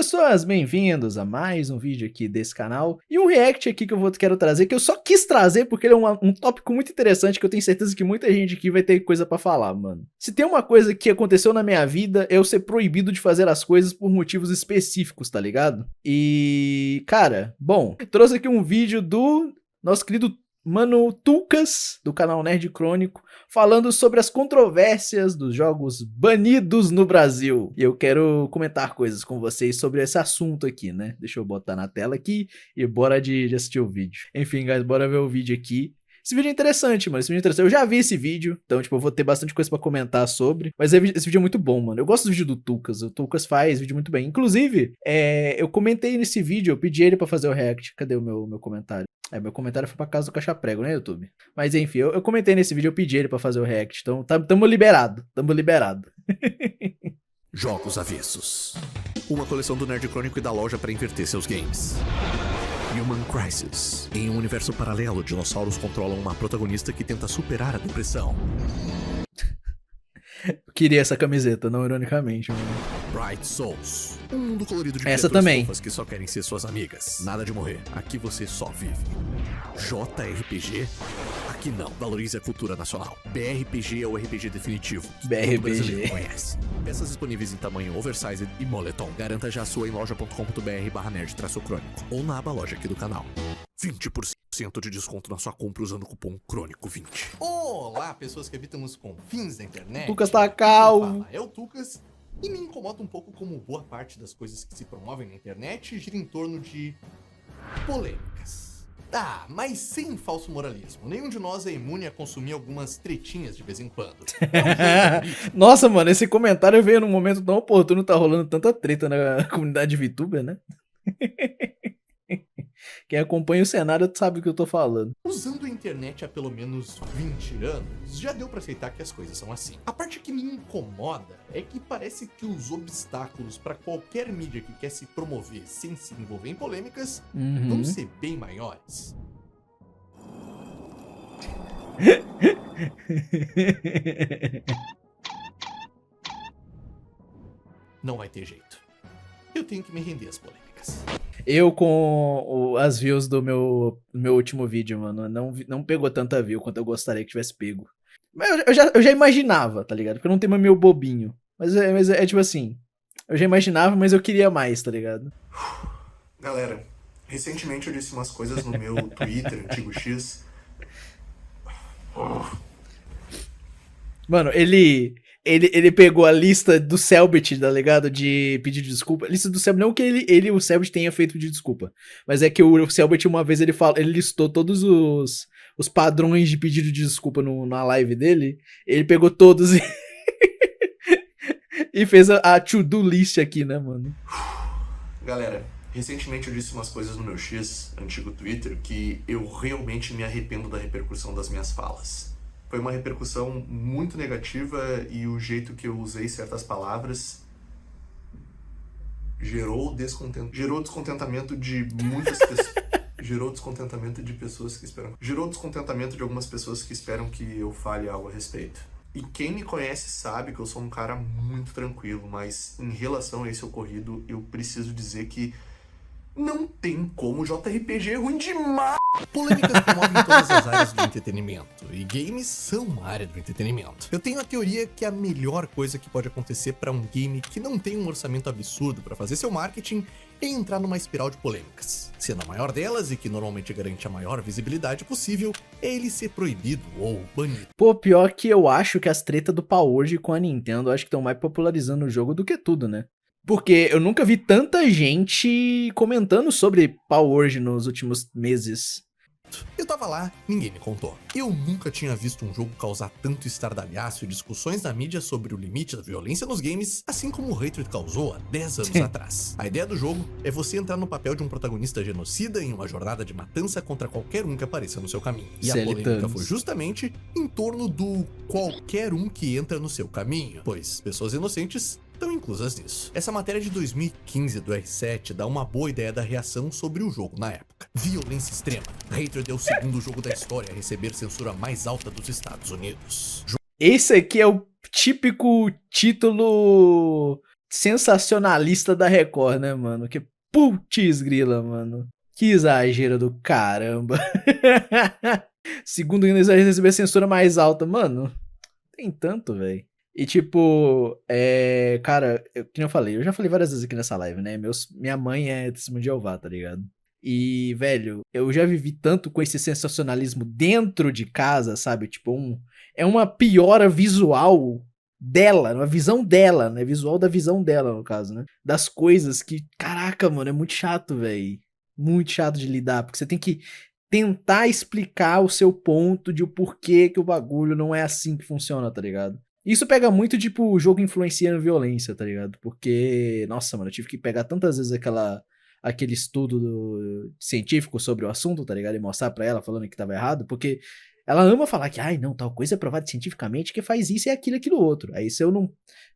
pessoas, bem-vindos a mais um vídeo aqui desse canal e um react aqui que quero trazer, que eu só quis trazer porque ele é um tópico muito interessante que eu tenho certeza que muita gente aqui vai ter coisa pra falar, mano. Se tem uma coisa que aconteceu na minha vida é eu ser proibido de fazer as coisas por motivos específicos, tá ligado? E, cara, bom, trouxe aqui um vídeo do nosso querido Mano Tucas, do canal Nerd Crônico, falando sobre as controvérsias dos jogos banidos no Brasil. E eu quero comentar coisas com vocês sobre esse assunto aqui, né? Deixa eu botar na tela aqui e bora de assistir o vídeo. Enfim, guys, bora ver o vídeo aqui. Esse vídeo é interessante, mano. Esse vídeo é interessante. Eu já vi esse vídeo, então, tipo, eu vou ter bastante coisa pra comentar sobre. Mas esse vídeo é muito bom, mano. Eu gosto do vídeo do Tucas. O Tucas faz vídeo muito bem. Inclusive, eu comentei nesse vídeo, eu pedi ele pra fazer o react. Cadê o meu comentário? Meu comentário foi pra casa do Caixa Prego, né, YouTube? Mas enfim, eu comentei nesse vídeo, eu pedi ele pra fazer o react. Então, tamo liberado. Tamo liberado. Jogos Avessos. Uma coleção do Nerd Crônico e da loja para inverter seus games. Human Crisis. Em um universo paralelo, dinossauros controlam uma protagonista que tenta superar a depressão. Eu queria essa camiseta, não ironicamente, mano. Bright Souls. Um mundo colorido de essa criaturas também fofas que só querem ser suas amigas. Nada de morrer. Aqui você só vive. JRPG? Aqui não. Valorize a cultura nacional. BRPG é o RPG definitivo. BRPG. Todo brasileiro conhece. Peças disponíveis em tamanho oversized e moletom. Garanta já a sua em loja.com.br/nerd-crônico ou na aba loja aqui do canal. 20% de desconto na sua compra usando o cupom Crônico20. Olá, pessoas que habitam os confins da internet. Tucas tá calmo. Quem fala é o Tucas e me incomoda um pouco como boa parte das coisas que se promovem na internet gira em torno de polêmicas. Ah, mas sem falso moralismo. Nenhum de nós é imune a consumir algumas tretinhas de vez em quando. Nossa, mano, esse comentário veio num momento tão oportuno, tá rolando tanta treta na comunidade VTuber, né? Quem acompanha o cenário sabe o que eu tô falando. Usando a internet há pelo menos 20 anos, já deu pra aceitar que as coisas são assim. A parte que me incomoda é que parece que os obstáculos pra qualquer mídia que quer se promover sem se envolver em polêmicas vão ser bem maiores. Não vai ter jeito. Eu tenho que me render às polêmicas. Eu com as views do meu último vídeo, mano, não pegou tanta view quanto eu gostaria que tivesse pego. Mas eu já imaginava, tá ligado? Porque eu não tenho meu bobinho. Mas é tipo assim, eu já imaginava, mas eu queria mais, tá ligado? Galera, recentemente eu disse umas coisas no meu Twitter, antigo X. Mano, ele pegou a lista do Selbit, tá ligado? De pedir desculpa. A lista do Selbit, não que o Selbit tenha feito de desculpa. Mas é que o Selbit, uma vez, ele listou todos os padrões de pedido de desculpa na live dele. Ele pegou todos e fez a to-do list aqui, né, mano? Galera, recentemente eu disse umas coisas no meu X, antigo Twitter, que eu realmente me arrependo da repercussão das minhas falas. Foi uma repercussão muito negativa e o jeito que eu usei certas palavras gerou descontentamento de muitas pessoas. Gerou descontentamento de pessoas que esperam. Gerou descontentamento de algumas pessoas que esperam que eu fale algo a respeito. E quem me conhece sabe que eu sou um cara muito tranquilo, mas em relação a esse ocorrido, eu preciso dizer que não tem como JRPG é ruim demais. Polêmicas promovem todas as áreas do entretenimento, e games são uma área do entretenimento. Eu tenho a teoria que a melhor coisa que pode acontecer para um game que não tem um orçamento absurdo para fazer seu marketing é entrar numa espiral de polêmicas. Sendo a maior delas, e que normalmente garante a maior visibilidade possível, é ele ser proibido ou banido. Pô, pior que eu acho que as tretas do Powerge com a Nintendo, acho que estão mais popularizando o jogo do que tudo, né? Porque eu nunca vi tanta gente comentando sobre Powerge nos últimos meses. Eu tava lá, ninguém me contou. Eu nunca tinha visto um jogo causar tanto estardalhaço e discussões na mídia sobre o limite da violência nos games, assim como o Hatred causou há 10 anos atrás. A ideia do jogo é você entrar no papel de um protagonista genocida em uma jornada de matança contra qualquer um que apareça no seu caminho. E a polêmica foi justamente em torno do qualquer um que entra no seu caminho, pois pessoas inocentes estão inclusas nisso. Essa matéria de 2015 do R7 dá uma boa ideia da reação sobre o jogo na época. Violência extrema. Hatred é o segundo jogo da história a receber censura mais alta dos Estados Unidos. Esse aqui é o típico título sensacionalista da Record, né, mano? Que putz grila, mano. Que exagero do caramba. Segundo eles, eles receber a censura mais alta. Mano, tem tanto, velho. E tipo, cara, que nem eu já falei várias vezes aqui nessa live, né? Minha mãe é testemunha de Jeová, tá ligado? E, velho, eu já vivi tanto com esse sensacionalismo dentro de casa, sabe? Tipo, é uma piora visual dela, uma visão dela, né? Visual da visão dela, no caso, né? Das coisas que, caraca, mano, é muito chato, velho. Muito chato de lidar, porque você tem que tentar explicar o seu ponto de o porquê que o bagulho não é assim que funciona, tá ligado? Isso pega muito, tipo, o jogo influenciando violência, tá ligado? Porque, nossa, mano, eu tive que pegar tantas vezes aquele estudo científico sobre o assunto, tá ligado? E mostrar pra ela falando que tava errado, porque ela ama falar que, ai, não, tal coisa é provada cientificamente que faz isso e aquilo outro. Aí se eu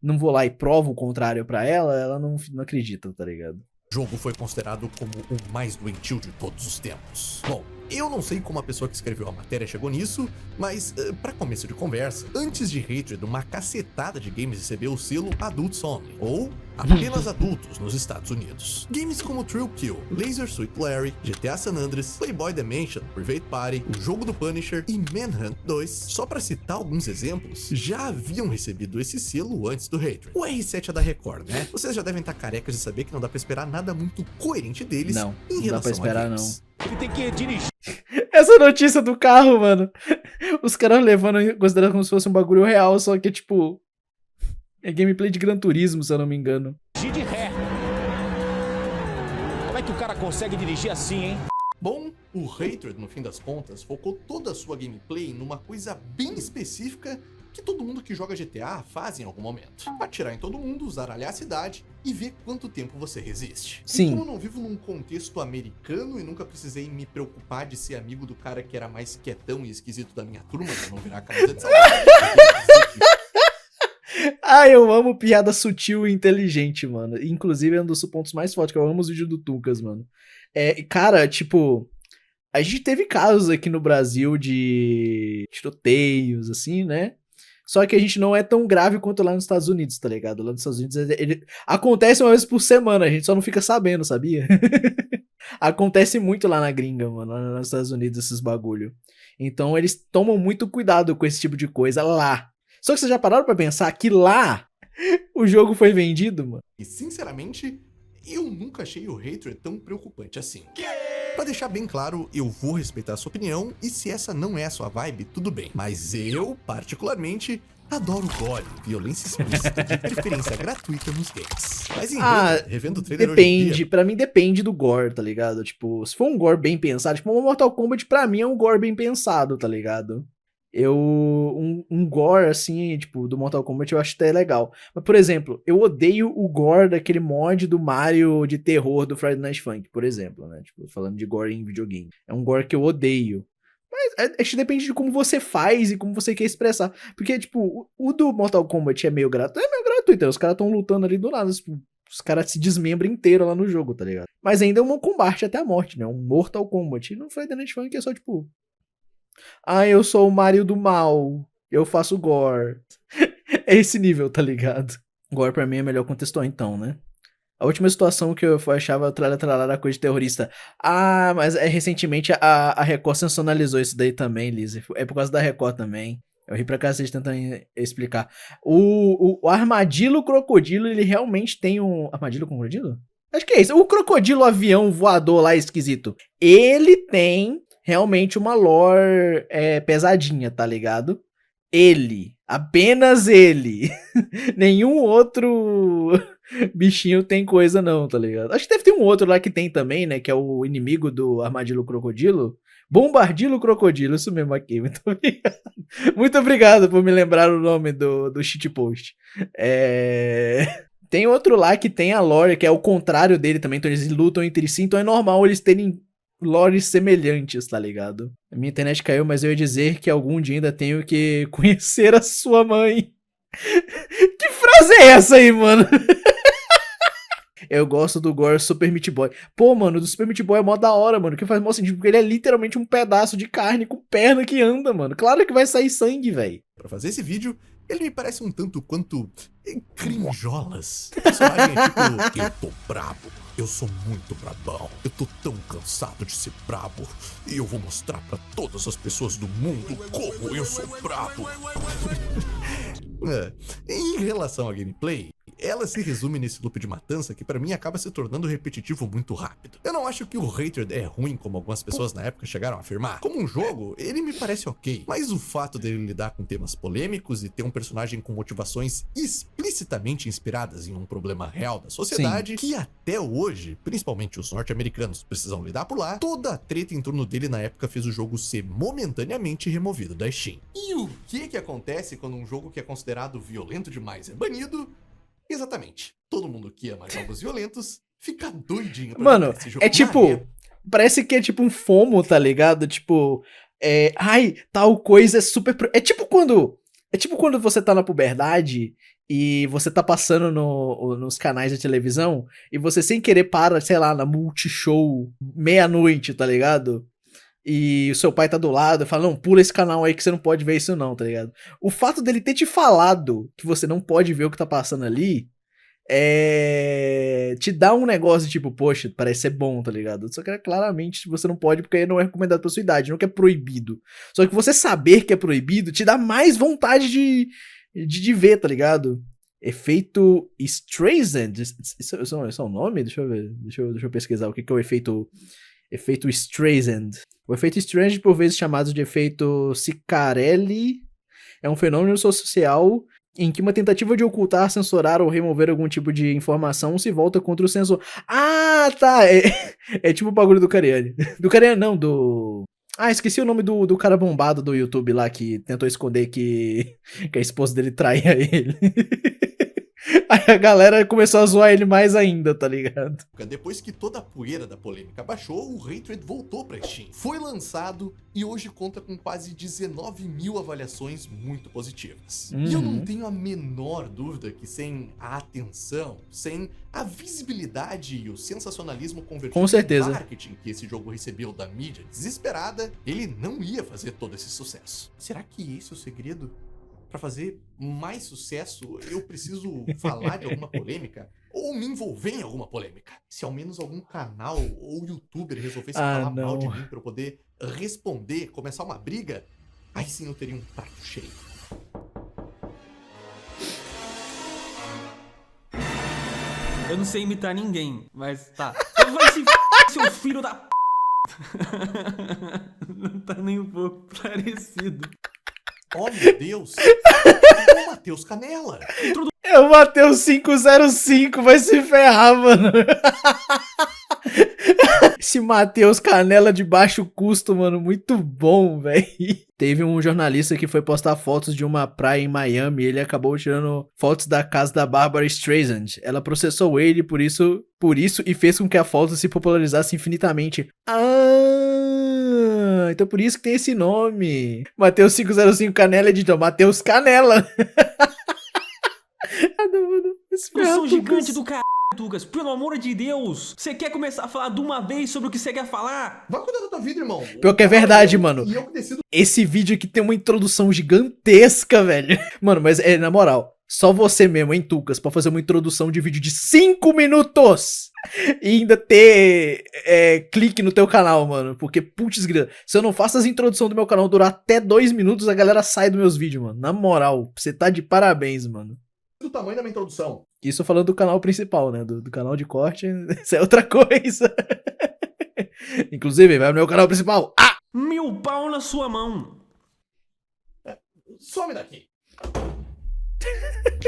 não vou lá e provo o contrário pra ela não acredita, tá ligado? O jogo foi considerado como o mais doentio de todos os tempos. Bom, eu não sei como a pessoa que escreveu a matéria chegou nisso, mas pra começo de conversa, antes de Hatred, uma cacetada de games recebeu o selo Adults Only, ou apenas adultos nos Estados Unidos. Games como Thrill Kill, Laser Suit Larry, GTA San Andreas, Playboy Dimension, Private Party, o jogo do Punisher e Manhunt 2, só pra citar alguns exemplos, já haviam recebido esse selo antes do Hatred. O R7 é da Record, né? Vocês já devem estar carecas de saber que não dá pra esperar nada muito coerente deles não relação dá pra esperar, a games. não. Ele tem que dirigir. Essa notícia do carro, mano. Os caras levando, considerando como se fosse um bagulho real, só que, tipo, é gameplay de Gran Turismo, se eu não me engano. De ré. Como é que o cara consegue dirigir assim, hein? Bom, o Hatred, no fim das contas, focou toda a sua gameplay numa coisa bem específica que todo mundo que joga GTA faz em algum momento. Atirar em todo mundo, zaralhar a cidade e ver quanto tempo você resiste. Sim. E como eu não vivo num contexto americano e nunca precisei me preocupar de ser amigo do cara que era mais quietão e esquisito da minha turma pra não virar camisa de saudade, Eu amo piada sutil e inteligente, mano. Inclusive é um dos pontos mais fortes, que eu amo os vídeos do Tucas, mano. Cara, tipo, a gente teve casos aqui no Brasil de tiroteios, assim, né? Só que a gente não é tão grave quanto lá nos Estados Unidos, tá ligado? Lá nos Estados Unidos ele acontece uma vez por semana, a gente só não fica sabendo, sabia? Acontece muito lá na gringa, mano, lá nos Estados Unidos, esses bagulho. Então eles tomam muito cuidado com esse tipo de coisa lá. Só que vocês já pararam pra pensar que lá o jogo foi vendido, mano? E sinceramente, eu nunca achei o Hatred tão preocupante assim. Pra deixar bem claro, eu vou respeitar a sua opinião, e se essa não é a sua vibe, tudo bem. Mas eu, particularmente, adoro gore, violência explícita de preferência gratuita nos games. Mas em revendo o trailer hoje em dia... Pra mim depende do gore, tá ligado? Tipo, se for um gore bem pensado, tipo, um Mortal Kombat pra mim é um gore bem pensado, tá ligado? Um gore, assim, tipo, do Mortal Kombat eu acho até legal. Mas, por exemplo, eu odeio o gore daquele mod do Mario de terror do Friday Night Funkin', por exemplo, né? Tipo, falando de gore em videogame. É um gore que eu odeio. Mas acho que depende de como você faz e como você quer expressar. Porque, tipo, o do Mortal Kombat é meio gratuito. É meio gratuito, né? Os caras tão lutando ali do nada. Tipo, os caras se desmembram inteiro lá no jogo, tá ligado? Mas ainda é um combate até a morte, né? Um Mortal Kombat. E no Friday Night Funkin' é só, tipo... eu sou o Mario do mal. Eu faço gore. É esse nível, tá ligado? Gore pra mim é melhor contextual, então, né? A última situação que eu achava tralha coisa de terrorista. Mas recentemente a Record sensacionalizou isso daí também, Lizzie. É por causa da Record também. Eu ri pra cacete tentando explicar. O Armadillo Crocodilo, ele realmente tem um... Armadillo Crocodilo? Acho que é isso. O Crocodilo avião voador lá esquisito. Ele tem... realmente uma lore pesadinha, tá ligado? Ele. Apenas ele. Nenhum outro bichinho tem coisa não, tá ligado? Acho que deve ter um outro lá que tem também, né? Que é o inimigo do Armadillo Crocodilo. Bombardilo Crocodilo, isso mesmo aqui. Muito obrigado. Muito obrigado por me lembrar o nome do shitpost. Tem outro lá que tem a lore, que é o contrário dele também. Então eles lutam entre si, então é normal eles terem lores semelhantes, tá ligado? A minha internet caiu, mas eu ia dizer que algum dia ainda tenho que conhecer a sua mãe. Que frase é essa aí, mano? Eu gosto do gore Super Meat Boy. Pô, mano, do Super Meat Boy é mó da hora, mano. Que faz mó sentido, porque ele é literalmente um pedaço de carne com perna que anda, mano. Claro que vai sair sangue, velho. Pra fazer esse vídeo, ele me parece um tanto quanto crinjolas. O personagem é tipo, eu tô brabo, eu sou muito brabão, eu tô tão cansado de ser brabo, e eu vou mostrar pra todas as pessoas do mundo como eu sou brabo. Em relação à gameplay, ela se resume nesse loop de matança que pra mim acaba se tornando repetitivo muito rápido. Eu não acho que o Hatred é ruim, como algumas pessoas na época chegaram a afirmar. Como um jogo, ele me parece ok, mas o fato dele lidar com temas polêmicos e ter um personagem com motivações explicitamente inspiradas em um problema real da sociedade, que até hoje, principalmente os norte-americanos, precisam lidar por lá, toda a treta em torno dele na época fez o jogo ser momentaneamente removido da Steam. E o que acontece quando um jogo que é considerado violento demais é banido? Exatamente. Todo mundo que ama jogos violentos fica doidinho pra Mano, jogar esse jogo. é tipo... Parece que é tipo um FOMO, tá ligado? Tipo... ai, tal coisa é super... É tipo quando você tá na puberdade e você tá passando nos canais de televisão e você sem querer para, sei lá, na Multishow, meia-noite, tá ligado? E o seu pai tá do lado e fala, não, pula esse canal aí que você não pode ver isso não, tá ligado? O fato dele ter te falado que você não pode ver o que tá passando ali, te dá um negócio tipo, poxa, parece ser bom, tá ligado? Só que claramente você não pode porque aí não é recomendado pra sua idade, não que é proibido. Só que você saber que é proibido te dá mais vontade de ver, tá ligado? Efeito Streisand, isso é um nome? Deixa eu ver, deixa eu pesquisar o que é o efeito Streisand. O efeito Streisand, por vezes chamado de efeito Ciccarelli, é um fenômeno social em que uma tentativa de ocultar, censurar ou remover algum tipo de informação se volta contra o censor. Ah, tá! É tipo o bagulho do Cariani. Do Cariani não, do... Ah, esqueci o nome do cara bombado do YouTube lá que tentou esconder que a esposa dele traía ele. Aí a galera começou a zoar ele mais ainda, tá ligado? Depois que toda a poeira da polêmica baixou, o Hatred voltou pra Steam. Foi lançado e hoje conta com quase 19 mil avaliações muito positivas. E eu não tenho a menor dúvida que sem a atenção, sem a visibilidade e o sensacionalismo convertido em marketing que esse jogo recebeu da mídia desesperada, ele não ia fazer todo esse sucesso. Será que esse é o segredo? Pra fazer mais sucesso, eu preciso falar de alguma polêmica ou me envolver em alguma polêmica. Se ao menos algum canal ou youtuber resolvesse falar mal de mim pra eu poder responder, começar uma briga, aí sim eu teria um prato cheio. Eu não sei imitar ninguém, mas tá. Vai se seu filho da p... Não tá nem um pouco parecido. Oh, meu Deus! É o Matheus Canela! É o Matheus 505, vai se ferrar, mano. Esse Matheus Canela de baixo custo, mano, muito bom, velho. Teve um jornalista que foi postar fotos de uma praia em Miami e ele acabou tirando fotos da casa da Barbara Streisand. Ela processou ele por isso e fez com que a foto se popularizasse infinitamente. Então por isso que tem esse nome. Matheus 505 Canela, editor. Matheus Canela. Eu sou gigante do caralho, Tugas. Pelo amor de Deus. Você quer começar a falar de uma vez sobre o que você quer falar? Vai cuidar da tua vida, irmão. Pior que é verdade, mano. E eu que decido. Esse vídeo aqui tem uma introdução gigantesca, velho. Mano, mas na moral, só você mesmo, hein, Tucas, pra fazer uma introdução de vídeo de 5 minutos e ainda ter clique no teu canal, mano. Porque, putz grila, se eu não faço as introduções do meu canal durar até 2 minutos, a galera sai dos meus vídeos, mano. Na moral, você tá de parabéns, mano. Do tamanho da minha introdução. Isso falando do canal principal, né? Do canal de corte, isso é outra coisa. Inclusive, vai no meu canal principal. Meu pau na sua mão. Some daqui.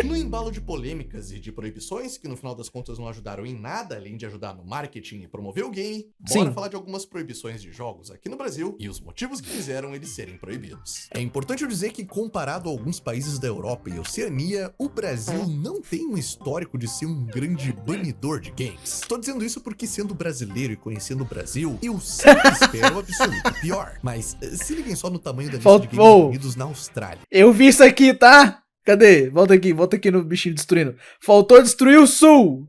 No embalo de polêmicas e de proibições, que no final das contas não ajudaram em nada, além de ajudar no marketing e promover o game, bora falar de algumas proibições de jogos aqui no Brasil e os motivos que fizeram eles serem proibidos. É importante eu dizer que, comparado a alguns países da Europa e Oceania, o Brasil não tem um histórico de ser um grande banidor de games. Tô dizendo isso porque, sendo brasileiro e conhecendo o Brasil, eu sempre espero o absoluto pior. Mas se liguem só no tamanho da lista de games banidos na Austrália. Eu vi isso aqui, tá? Cadê? Volta aqui no bichinho destruindo. Faltou destruir o sul!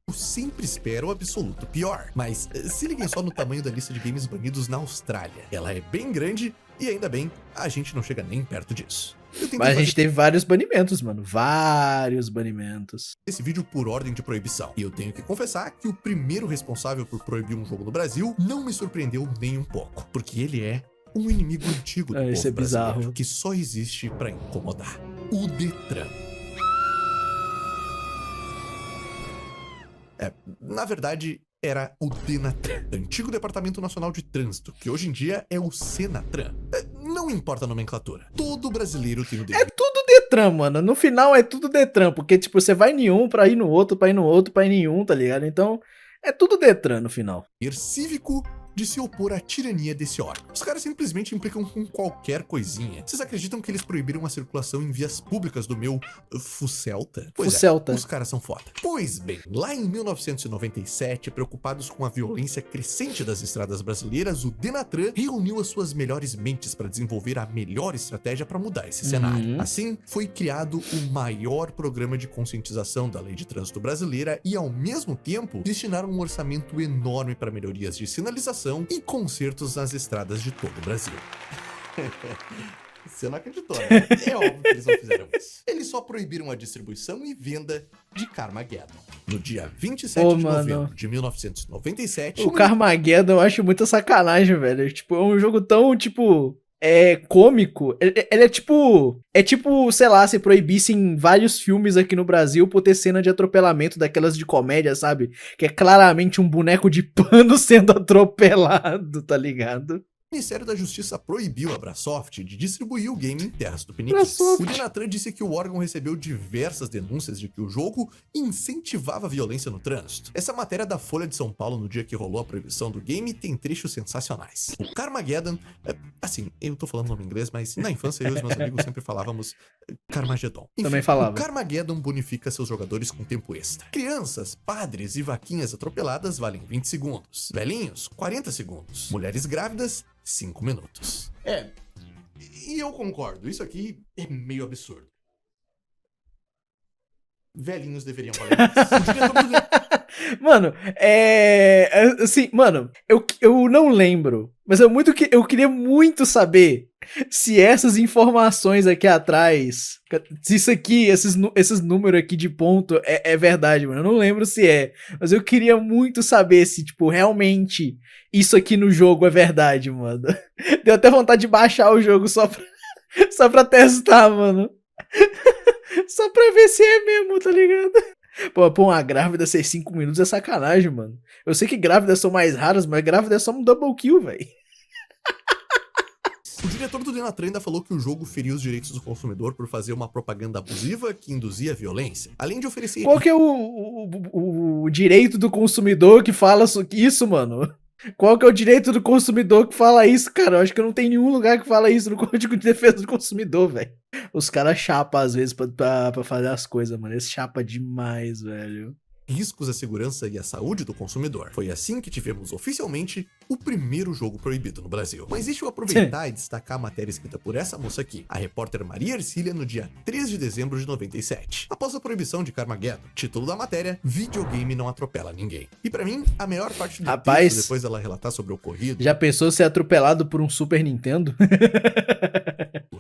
Eu sempre espero o absoluto pior, mas se liguem só no tamanho da lista de games banidos na Austrália. Ela é bem grande e ainda bem, a gente não chega nem perto disso. tentei Mas a fazer gente teve vários banimentos, mano. Vários banimentos. esse vídeo por ordem de proibição. E eu tenho que confessar que o primeiro responsável por proibir um jogo no Brasil não me surpreendeu nem um pouco. Porque ele é um inimigo antigo do povo Isso é brasileiro, bizarro. que só existe pra incomodar. O Detran. Na verdade, era o Denatran, antigo Departamento Nacional de Trânsito, que hoje em dia é o Senatran. Não importa a nomenclatura, todo brasileiro tem o É dever tudo Detran, mano. No final é tudo Detran, porque, tipo, você vai em um pra ir no outro, pra ir no outro, pra ir em um, tá ligado? Então, é tudo Detran no final. cívico de se opor à tirania desse órgão. Os caras simplesmente implicam com qualquer coisinha. Vocês acreditam que eles proibiram a circulação em vias públicas do meu Fucelta? Fucelta. Os caras são foda. Pois bem, lá em 1997, preocupados com a violência crescente das estradas brasileiras, o Denatran reuniu as suas melhores mentes para desenvolver a melhor estratégia para mudar esse cenário. Assim, foi criado o maior programa de conscientização da lei de trânsito brasileira e, ao mesmo tempo, destinaram um orçamento enorme para melhorias de sinalização e consertos nas estradas de todo o Brasil. Você não acreditou, né? É óbvio que eles não fizeram isso. Eles só proibiram a distribuição e venda de Carmageddon. No dia 27 de novembro de 1997... O Carmageddon eu acho muita sacanagem, velho. Tipo, é um jogo tão, tipo... É cômico. Ele é tipo... É tipo, sei lá, se proibissem vários filmes aqui no Brasil por ter cena de atropelamento daquelas de comédia, sabe? Que é claramente um boneco de pano sendo atropelado, tá ligado? O Ministério da Justiça proibiu a Brasoft de distribuir o game em terras tupiniquins. O Denatran disse que o órgão recebeu diversas denúncias de que o jogo incentivava a violência no trânsito. Essa matéria da Folha de São Paulo no dia que rolou a proibição do game tem trechos sensacionais. O Carmageddon, assim, eu tô falando nome inglês, mas na infância eu e os meus amigos sempre falávamos Carmageddon. Enfim, Também falava. O Carmageddon bonifica seus jogadores com tempo extra. Crianças, padres e vaquinhas atropeladas valem 20 segundos. Velhinhos, 40 segundos. Mulheres grávidas, 5 minutos. E eu concordo, isso aqui é meio absurdo. Velhinhos deveriam valer mais. Mano, assim, mano, eu não lembro, mas eu queria muito saber se essas informações aqui atrás, se isso aqui, esses números aqui de ponto é verdade, mano. Eu não lembro se é, mas eu queria muito saber se, tipo, realmente isso aqui no jogo é verdade, mano. Deu até vontade de baixar o jogo só pra testar, mano. Só pra ver se é mesmo, tá ligado? Pô, uma grávida ser 5 minutos é sacanagem, mano. Eu sei que grávidas são mais raras, mas grávida é só um double kill, velho. O diretor do Denatran ainda falou que o jogo feriu os direitos do consumidor por fazer uma propaganda abusiva que induzia violência, além de oferecer... Qual que é o direito do consumidor que fala isso, mano? Qual que é o direito do consumidor que fala isso, cara? Eu acho que não tem nenhum lugar que fala isso no Código de Defesa do Consumidor, velho. Os caras chapam às vezes pra fazer as coisas, mano. Eles chapam demais, velho. Riscos à segurança e à saúde do consumidor. Foi assim que tivemos oficialmente o primeiro jogo proibido no Brasil. Mas deixa eu aproveitar e destacar a matéria escrita por essa moça aqui, a repórter Maria Ercília, no dia 3 de dezembro de 97. Após a proibição de Carmageddon, título da matéria: videogame não atropela ninguém. E pra mim, a melhor parte do texto, depois dela relatar sobre o ocorrido... Já pensou ser atropelado por um Super Nintendo?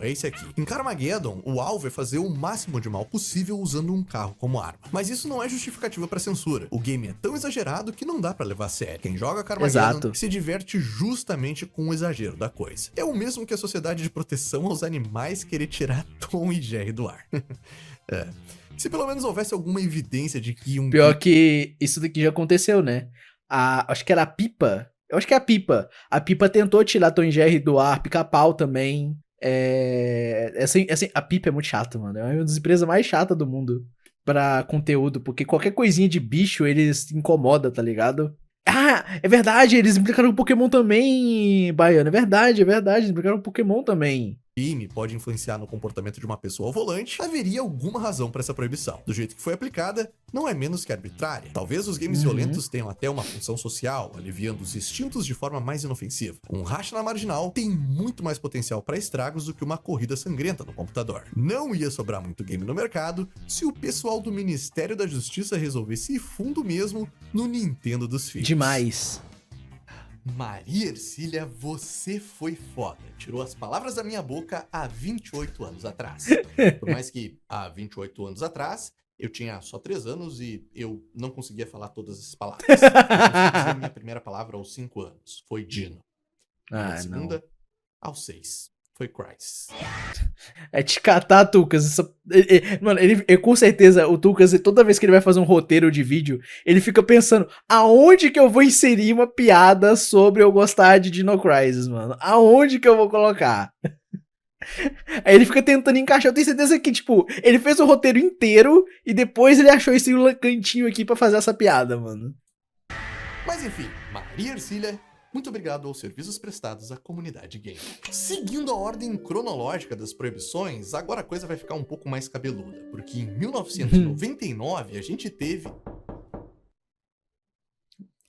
É esse aqui. Em Carmageddon, o alvo é fazer o máximo de mal possível usando um carro como arma. Mas isso não é justificativa pra censura. O game é tão exagerado que não dá pra levar a sério. Quem joga Carmageddon se diverte justamente com o exagero da coisa. É o mesmo que a Sociedade de Proteção aos Animais querer tirar Tom e Jerry do ar. Se pelo menos houvesse alguma evidência de que um... Pior que isso daqui já aconteceu, né? Acho que era a Pipa. Eu acho que é a Pipa. A Pipa tentou tirar Tom e Jerry do ar, Pica-Pau também. Assim, a Pipa é muito chata, mano. É uma das empresas mais chatas do mundo pra conteúdo, porque qualquer coisinha de bicho eles incomodam, tá ligado? É verdade, eles implicaram com Pokémon também, Baiano. É verdade, eles implicaram com Pokémon também. Crime pode influenciar no comportamento de uma pessoa ao volante, haveria alguma razão para essa proibição. Do jeito que foi aplicada, não é menos que arbitrária. Talvez os games violentos tenham até uma função social, aliviando os instintos de forma mais inofensiva. Um racha na marginal tem muito mais potencial para estragos do que uma corrida sangrenta no computador. Não ia sobrar muito game no mercado se o pessoal do Ministério da Justiça resolvesse ir fundo mesmo no Nintendo dos filhos. Demais. Maria Ercília, você foi foda. Tirou as palavras da minha boca há 28 anos atrás. Por mais que há 28 anos atrás, eu tinha só 3 anos e eu não conseguia falar todas essas palavras. Eu consegui dizer a minha primeira palavra aos 5 anos. Foi Dino. E a segunda, aos 6. Foi Crysis. É te catar, Tucas. Mano, ele com certeza, o Tucas, toda vez que ele vai fazer um roteiro de vídeo, ele fica pensando, aonde que eu vou inserir uma piada sobre eu gostar de Dino Crisis, mano? Aonde que eu vou colocar? Aí ele fica tentando encaixar. Eu tenho certeza que, tipo, ele fez o roteiro inteiro e depois ele achou esse cantinho aqui pra fazer essa piada, mano. Mas enfim, Maria Ercília, muito obrigado aos serviços prestados à comunidade gamer. Seguindo a ordem cronológica das proibições, agora a coisa vai ficar um pouco mais cabeluda, porque em 1999 a gente teve...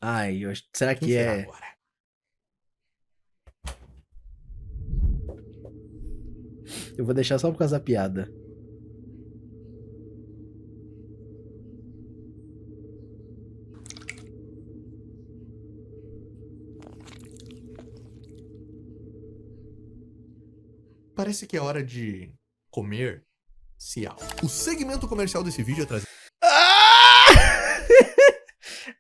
Ai, será que é... Agora. Eu vou deixar só por causa da piada. Parece que é hora de comer cial. O segmento comercial desse vídeo é trazido...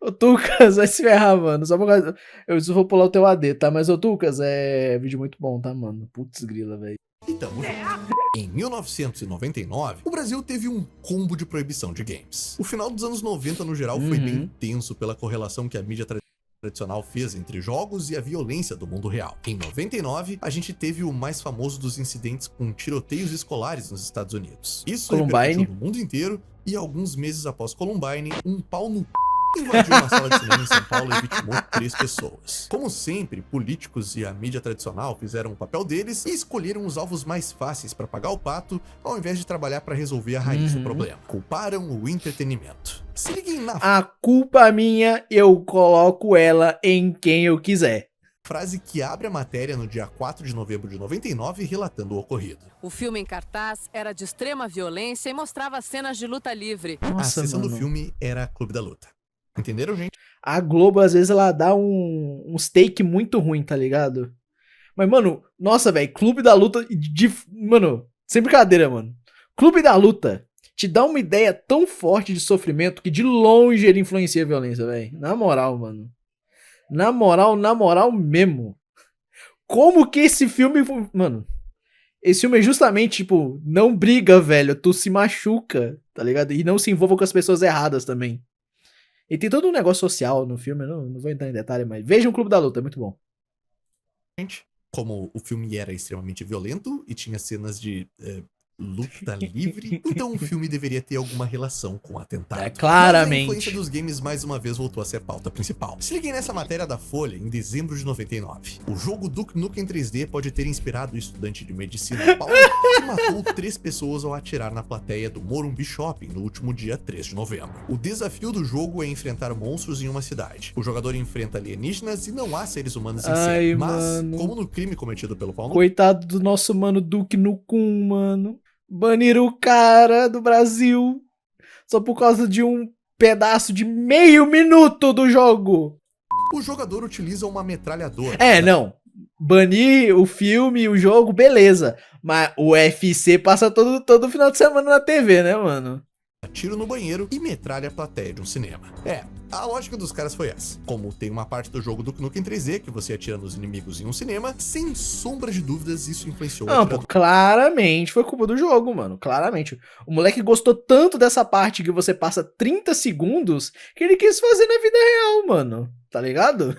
Ô Tucas, vai se ferrar, mano. Só por causa... Eu só vou pular o teu AD, tá? Mas ô Tucas, é vídeo muito bom, tá, mano? Putz grila, velho. E tamo junto. Em 1999, o Brasil teve um combo de proibição de games. O final dos anos 90, no geral, foi bem tenso pela correlação que a mídia tradicional fez entre jogos e a violência do mundo real. Em 99, a gente teve o mais famoso dos incidentes com tiroteios escolares nos Estados Unidos. Isso repercutiu no mundo inteiro e alguns meses após Columbine, um pau no invadiu uma sala de cinema em São Paulo e vitimou 3 pessoas. Como sempre, políticos e a mídia tradicional fizeram o papel deles e escolheram os alvos mais fáceis para pagar o pato, ao invés de trabalhar para resolver a raiz do problema. Culparam o entretenimento. Se liguem na A culpa minha, eu coloco ela em quem eu quiser. Frase que abre a matéria no dia 4 de novembro de 99, relatando o ocorrido. O filme em cartaz era de extrema violência e mostrava cenas de luta livre. Nossa, a sessão mano. do filme era Clube da Luta. Entenderam, gente? A Globo, às vezes, ela dá uns take muito ruim, tá ligado? Mas, mano, nossa, velho, Clube da Luta... Mano, sem brincadeira, mano. Clube da Luta te dá uma ideia tão forte de sofrimento que de longe ele influencia a violência, velho. Na moral, mano. Na moral mesmo. Como que esse filme... Mano, esse filme é justamente, tipo, não briga, velho. Tu se machuca, tá ligado? E não se envolva com as pessoas erradas também. E tem todo um negócio social no filme, não vou entrar em detalhe, mas vejam o Clube da Luta, é muito bom. Gente, como o filme era extremamente violento e tinha cenas de luta livre, então o filme deveria ter alguma relação com o atentado. É, claramente. Mas a influência dos games mais uma vez voltou a ser a pauta principal. Se liguem nessa matéria da Folha em dezembro de 99. O jogo Duke Nukem 3D pode ter inspirado o estudante de medicina Paulo, que matou 3 pessoas ao atirar na plateia do Morumbi Shopping no último dia 3 de novembro. O desafio do jogo é enfrentar monstros em uma cidade. O jogador enfrenta alienígenas e não há seres humanos em série. Mas, como no crime cometido pelo Paulo... Coitado do nosso mano Duke Nukem, mano. Baniram o cara do Brasil só por causa de um pedaço de meio minuto do jogo. O jogador utiliza uma metralhadora. Não. Banir o filme, o jogo, beleza. Mas o UFC passa todo final de semana na TV, né, mano? Tiro no banheiro e metralha a plateia de um cinema. A lógica dos caras foi essa. Como tem uma parte do jogo do Nukem 3D que você atira nos inimigos em um cinema, sem sombra de dúvidas isso influenciou o Não, atirador. pô, claramente foi culpa do jogo, mano. Claramente. O moleque gostou tanto dessa parte que você passa 30 segundos que ele quis fazer na vida real, mano. Tá ligado?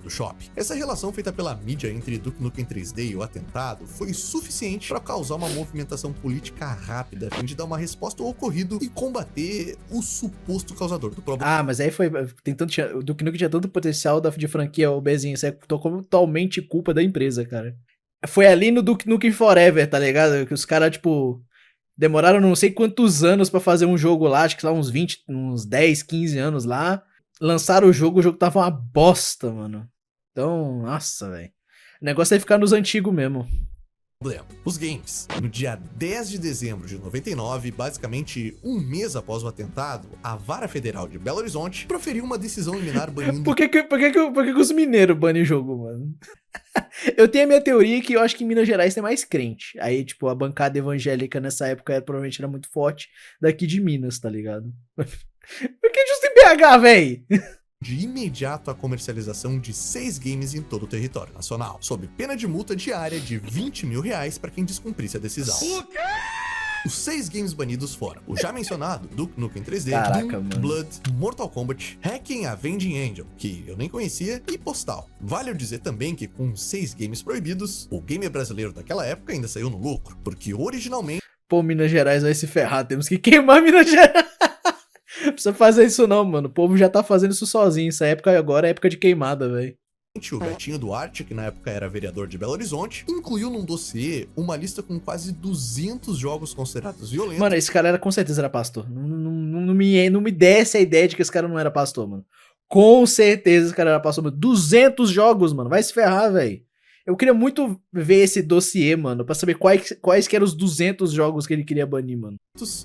Do shopping. Essa relação feita pela mídia entre Duke Nukem 3D e o atentado foi suficiente para causar uma movimentação política rápida a fim de dar uma resposta ao ocorrido e combater o suposto causador do problema. Ah, mas aí foi... O Duke Nukem tinha tanto potencial de franquia, o Bezinho. Isso é totalmente culpa da empresa, cara. Foi ali no Duke Nukem Forever, tá ligado? Que os caras, tipo... Demoraram não sei quantos anos pra fazer um jogo lá. Acho que lá uns 20, uns 10, 15 anos lá. Lançaram o jogo tava uma bosta, mano. Então, nossa, velho. O negócio é ficar nos antigos mesmo. problema. Os games. No dia 10 de dezembro de 99, basicamente um mês após o atentado, a Vara Federal de Belo Horizonte proferiu uma decisão liminar banindo... Por que os mineiros banem o jogo, mano? Eu tenho a minha teoria que eu acho que em Minas Gerais tem mais crente. Aí, tipo, a bancada evangélica nessa época provavelmente era muito forte daqui de Minas, tá ligado? Por que justo em BH, véi? De imediato a comercialização de 6 games em todo o território nacional, sob pena de multa diária de R$20 mil para quem descumprisse a decisão. O quê? Os 6 games banidos foram o já mencionado Duke Nukem 3D, Caraca, Doom, mano. Blood, Mortal Kombat, Hacking Avenging Angel, que eu nem conhecia, e Postal. Vale eu dizer também que com 6 games proibidos, o gamer brasileiro daquela época ainda saiu no lucro, porque originalmente Pô, Minas Gerais vai se ferrar, temos que queimar Minas Gerais. Não precisa fazer isso não, mano. O povo já tá fazendo isso sozinho. Essa época agora é época de queimada, velho. o Betinho Duarte, que na época era vereador de Belo Horizonte, incluiu num dossiê uma lista com quase 200 jogos considerados violentos. Mano, esse cara com certeza era pastor. Não me desce a ideia de que esse cara não era pastor, mano. Com certeza esse cara era pastor, mano. 200 jogos, mano. Vai se ferrar, velho. Eu queria muito ver esse dossiê, mano, pra saber quais que eram os 200 jogos que ele queria banir, mano.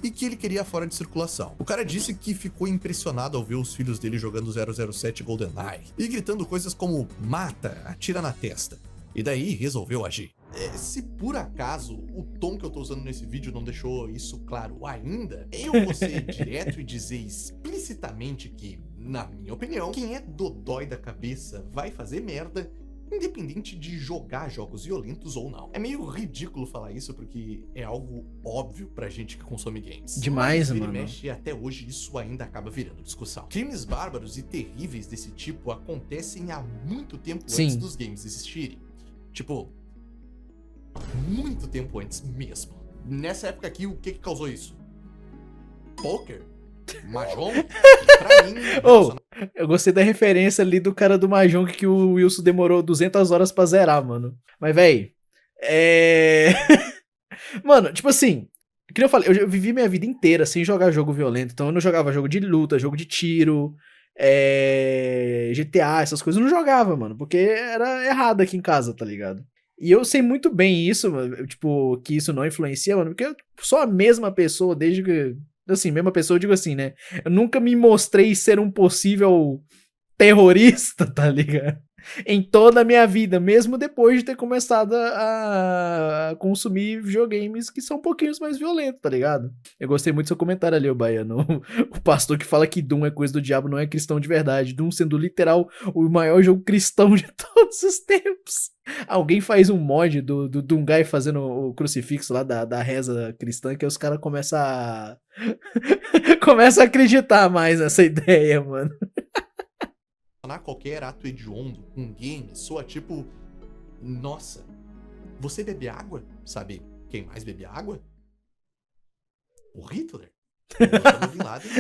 E que ele queria fora de circulação. O cara disse que ficou impressionado ao ver os filhos dele jogando 007 GoldenEye e gritando coisas como mata, atira na testa. E daí resolveu agir. Se por acaso o tom que eu tô usando nesse vídeo não deixou isso claro ainda, eu vou ser direto e dizer explicitamente que, na minha opinião, quem é dodói da cabeça vai fazer merda, independente de jogar jogos violentos ou não. É meio ridículo falar isso porque é algo óbvio pra gente que consome games. Demais, Mas, mano. vira e mexe, até hoje isso ainda acaba virando discussão. Crimes bárbaros e terríveis desse tipo acontecem há muito tempo antes dos games existirem. Tipo, muito tempo antes mesmo. Nessa época aqui, o que causou isso? Poker? Mahjong? Pra mim... Eu gostei da referência ali do cara do Mahjong que o Wilson demorou 200 horas pra zerar, mano. Mas, véi, Mano, tipo assim, que eu falei, eu vivi minha vida inteira sem jogar jogo violento. Então eu não jogava jogo de luta, jogo de tiro, GTA, essas coisas. Eu não jogava, mano, porque era errado aqui em casa, tá ligado? E eu sei muito bem isso, mano, tipo, que isso não influencia, mano, porque eu sou a mesma pessoa desde que... Assim, mesma pessoa, eu digo assim, né? Eu nunca me mostrei ser um possível terrorista, tá ligado? Em toda a minha vida, mesmo depois de ter começado a consumir videogames que são um pouquinho mais violentos, tá ligado? Eu gostei muito do seu comentário ali, o Baiano. O pastor que fala que Doom é coisa do diabo não é cristão de verdade. Doom sendo literal o maior jogo cristão de todos os tempos. Alguém faz um mod do Dungai fazendo o crucifixo lá da reza cristã, que os caras começam a... começam a acreditar mais nessa ideia, mano. Qualquer ato hediondo com game soa tipo... Nossa, você bebe água? Sabe quem mais bebe água? O Hitler. O Bin Laden.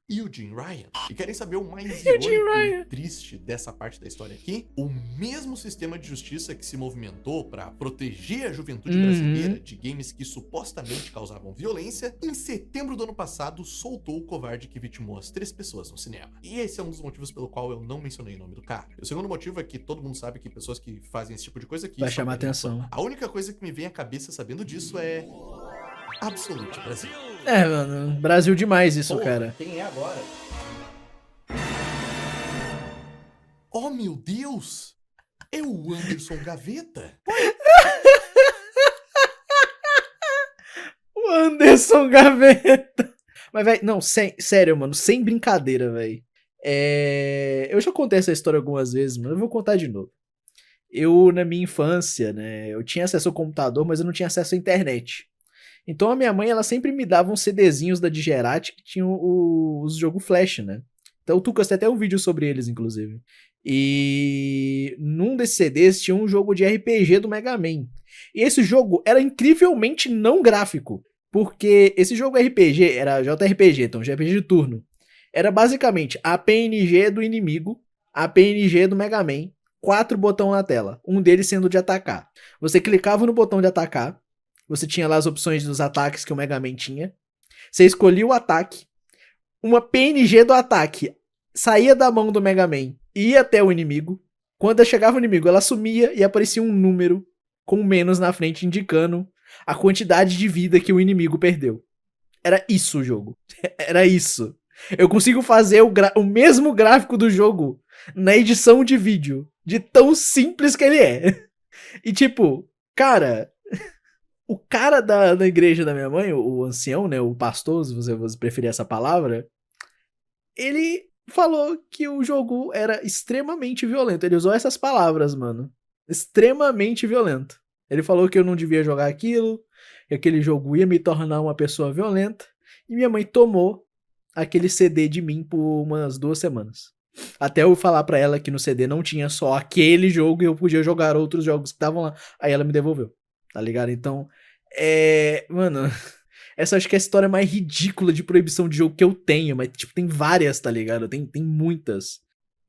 E o Jim Ryan. E querem saber o mais irônico e triste dessa parte da história aqui? O mesmo sistema de justiça que se movimentou para proteger a juventude brasileira de games que supostamente causavam violência, em setembro do ano passado soltou o covarde que vitimou as 3 pessoas no cinema. E esse é um dos motivos pelo qual eu não mencionei o nome do cara. O segundo motivo é que todo mundo sabe que pessoas que fazem esse tipo de coisa aqui vai chamar atenção. A única coisa que me vem à cabeça sabendo disso é... Absolute Brasil. Mano, Brasil demais isso, cara. Quem é agora? Oh, meu Deus! É o Anderson Gaveta. O Anderson Gaveta. Mas, velho, não, sério, mano, sem brincadeira, velho. Eu já contei essa história algumas vezes, mas eu vou contar de novo. Eu, na minha infância, né, eu tinha acesso ao computador, mas eu não tinha acesso à internet. Então a minha mãe, ela sempre me dava uns CDzinhos da Digerati que tinham os jogos Flash, né? Então o Tucas tem até um vídeo sobre eles, inclusive. E num desses CDs tinha um jogo de RPG do Mega Man. E esse jogo era incrivelmente não gráfico. Porque esse jogo RPG era JRPG, então JRPG de turno. Era basicamente a PNG do inimigo, a PNG do Mega Man, 4 botões na tela. Um deles sendo de atacar. Você clicava no botão de atacar. Você tinha lá as opções dos ataques que o Mega Man tinha. Você escolhia o ataque. Uma PNG do ataque saía da mão do Mega Man e ia até o inimigo. Quando chegava o inimigo, ela sumia e aparecia um número com menos na frente indicando a quantidade de vida que o inimigo perdeu. Era isso o jogo. Era isso. Eu consigo fazer o mesmo gráfico do jogo na edição de vídeo, de tão simples que ele é. E tipo, cara, o cara da igreja da minha mãe, o ancião, né, o pastor, se você preferir essa palavra, ele falou que o jogo era extremamente violento. Ele usou essas palavras, mano. Extremamente violento. Ele falou que eu não devia jogar aquilo, que aquele jogo ia me tornar uma pessoa violenta, e minha mãe tomou aquele CD de mim por umas 2 semanas. Até eu falar pra ela que no CD não tinha só aquele jogo e eu podia jogar outros jogos que estavam lá. Aí ela me devolveu, tá ligado? Então, mano, essa acho que é a história mais ridícula de proibição de jogo que eu tenho, mas tipo, tem várias, tá ligado? Tem muitas.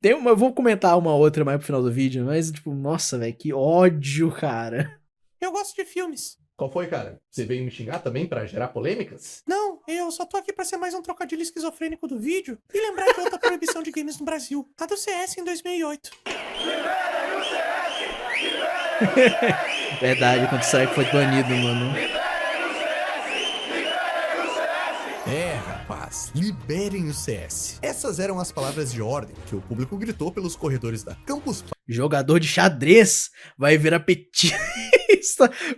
Eu vou comentar uma outra mais pro final do vídeo, mas tipo, nossa, velho, que ódio, cara. Eu gosto de filmes. Qual foi, cara? Você veio me xingar também pra gerar polêmicas? Não, eu só tô aqui pra ser mais um trocadilho esquizofrênico do vídeo e lembrar de outra proibição de games no Brasil, a do CS em 2008. Verdade, quando o Strike foi banido, mano. Rapaz, liberem o CS. Essas eram as palavras de ordem que o público gritou pelos corredores da Campus Party. Jogador de xadrez vai virar petista.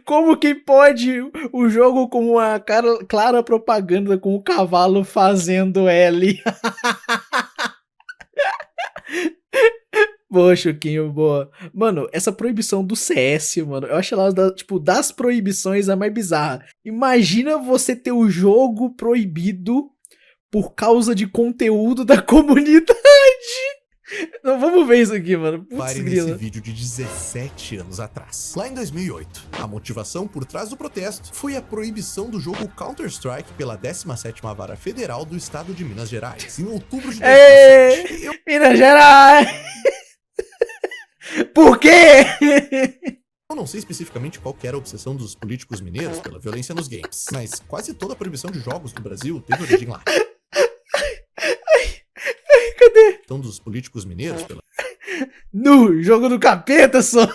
Como que pode o jogo com uma clara propaganda com o cavalo fazendo L? Boa, Chuquinho, boa. Mano, essa proibição do CS, mano, eu acho ela, tipo, das proibições a mais bizarra. Imagina você ter o jogo proibido por causa de conteúdo da comunidade. Não, vamos ver isso aqui, mano. Parem nesse vídeo de 17 anos atrás. Lá em 2008, a motivação por trás do protesto foi a proibição do jogo Counter-Strike pela 17ª Vara Federal do Estado de Minas Gerais, em outubro de 2007. Minas Gerais! Por quê? Eu não sei especificamente qual que era a obsessão dos políticos mineiros pela violência nos games, mas quase toda a proibição de jogos no Brasil teve origem lá. Cadê? Então, dos políticos mineiros pela... No jogo do capeta, só.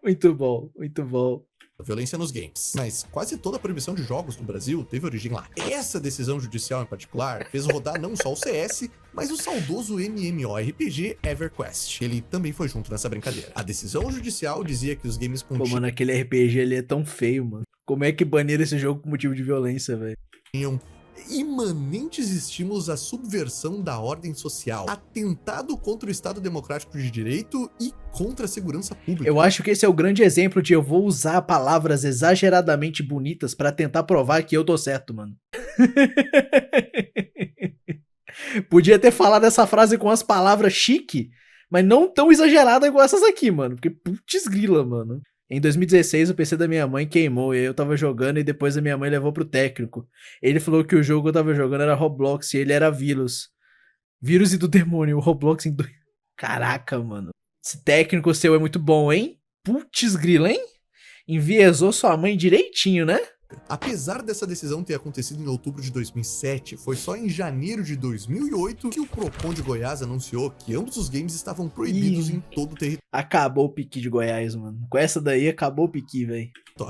Muito bom, muito bom. Violência nos games. Mas quase toda a proibição de jogos no Brasil teve origem lá. Essa decisão judicial em particular fez rodar não só o CS, mas o saudoso MMORPG EverQuest. Ele também foi junto nessa brincadeira. A decisão judicial dizia que os games Pô, mano, aquele RPG ali é tão feio, mano. Como é que baniram esse jogo por motivo de violência, velho? Tinham imanentes estímulos à subversão da ordem social, atentado contra o Estado Democrático de Direito e contra a segurança pública. Eu acho que esse é o grande exemplo de eu vou usar palavras exageradamente bonitas pra tentar provar que eu tô certo, mano. Podia ter falado essa frase com as palavras chique, mas não tão exagerada igual essas aqui, mano. Porque putz grila, mano. Em 2016, o PC da minha mãe queimou e eu tava jogando e depois a minha mãe levou pro técnico. Ele falou que o jogo que eu tava jogando era Roblox e ele era vírus. Vírus e do demônio, o Roblox em... Caraca, mano. Esse técnico seu é muito bom, hein? Putz grila, hein? Enviesou sua mãe direitinho, né? Apesar dessa decisão ter acontecido em outubro de 2007, foi só em janeiro de 2008 que o Procon de Goiás anunciou que ambos os games estavam proibidos em todo o território Acabou o piqui de Goiás, mano. Com essa daí, acabou o piqui, velho.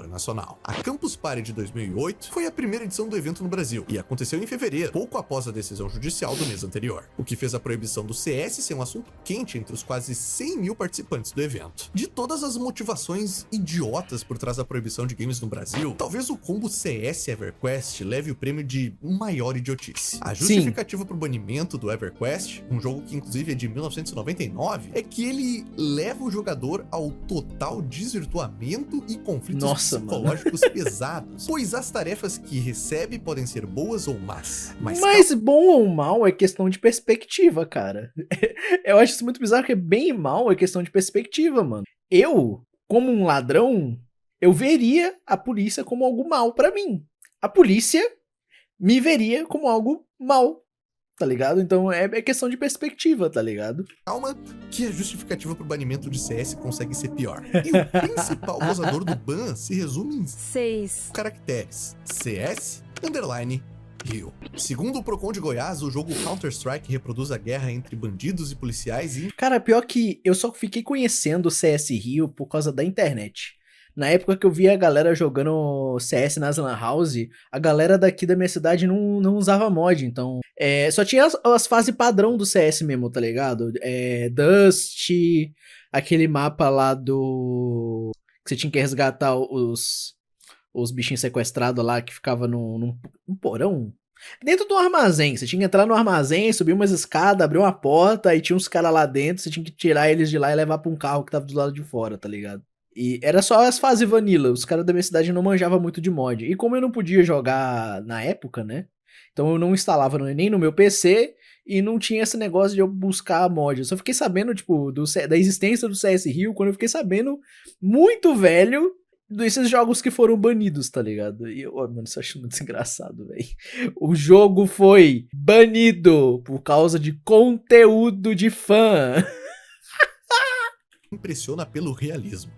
nacional. A Campus Party de 2008 foi a primeira edição do evento no Brasil e aconteceu em fevereiro, pouco após a decisão judicial do mês anterior, o que fez a proibição do CS ser um assunto quente entre os quase 100 mil participantes do evento. De todas as motivações idiotas por trás da proibição de games no Brasil, talvez o combo CS EverQuest leve o prêmio de maior idiotice. A justificativa para o banimento do EverQuest, um jogo que inclusive é de 1999, é que ele leva o jogador ao total desvirtuamento e conflitos psicológicos pesados, pois as tarefas que recebe podem ser boas ou más. Mas bom ou mal é questão de perspectiva, cara. Eu acho isso muito bizarro, que bem e mal é questão de perspectiva, mano. Eu, como um ladrão, eu veria a polícia como algo mal pra mim. A polícia me veria como algo mal, tá ligado? Então é questão de perspectiva, tá ligado? Calma, que a justificativa pro banimento de CS consegue ser pior. E o principal causador do ban se resume em 6 caracteres: CS_ban. Rio. Segundo o Procon de Goiás, o jogo Counter-Strike reproduz a guerra entre bandidos e policiais e Cara, pior que eu só fiquei conhecendo o CS Rio por causa da internet. Na época que eu via a galera jogando CS nas Lan House, a galera daqui da minha cidade não usava mod, então... só tinha as fases padrão do CS mesmo, tá ligado? Dust, aquele mapa lá do... que você tinha que resgatar os bichinhos sequestrados lá, que ficava num porão. Dentro do armazém, você tinha que entrar no armazém, subir umas escadas, abrir uma porta, aí tinha uns caras lá dentro, você tinha que tirar eles de lá e levar pra um carro que tava do lado de fora, tá ligado? E era só as fases vanilla, os caras da minha cidade não manjavam muito de mod. E como eu não podia jogar na época, né? Então eu não instalava nem no meu PC e não tinha esse negócio de eu buscar mod. Eu só fiquei sabendo, tipo, da existência do CS Rio quando eu fiquei sabendo, muito velho, desses jogos que foram banidos, tá ligado? E eu, mano, isso eu acho muito engraçado, velho. O jogo foi banido por causa de conteúdo de fã. impressiona pelo realismo.